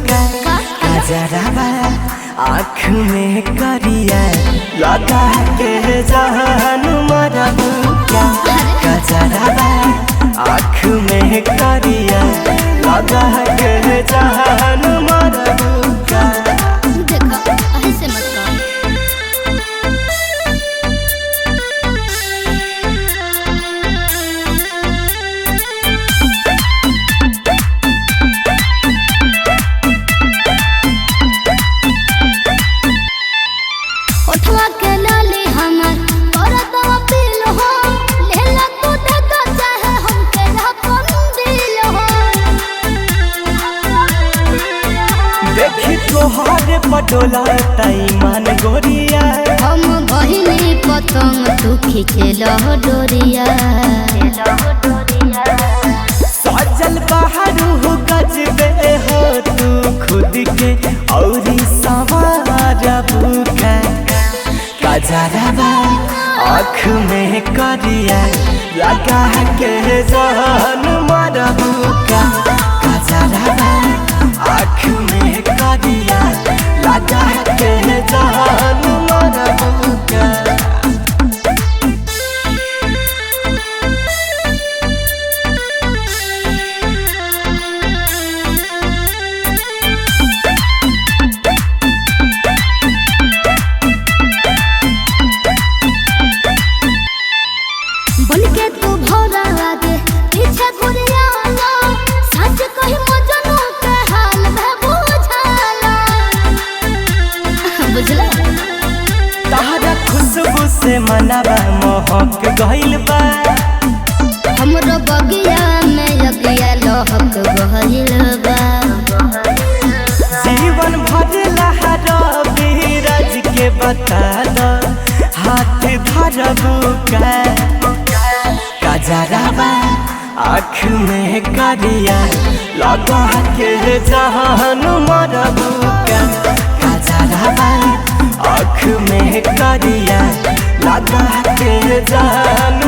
का कजरावा आँख में करिया लगा के जहान मरबू का कजरावा आँख में करिया लगा के जहान मरबू का। देखो ऐसे मत कहो। उठवा के लाली हमर करत अपील हो लेला तू देखा चाहे हमके अपन दिल हो। देखी तोहरे पटोला ताई मान गोरिया हम बहिनी पतंग तू खींचेला डोरिया। सजल बहारू गजबे हो तू खुद के औरी सवारबू का कजरावा आँख में करिया लगा के जहान मरबू का कजरावा आँख में करिया लगा के जहान मरबू का। बनके तू भौरा आगे पीछे घुरियाला सच कही मजनू के हाल में बुझाला। बुझला तहरा खुशबू से मनवा मोहक गइल बा हमरो बगिया में लगिया लहक गइल बा। जीवन भर लहरा बीरज के बता दो हाथ धरबू का कजरावा आँख में करिया लगा के जहान मरबू का कजरावा आँख में करिया लगा के जहान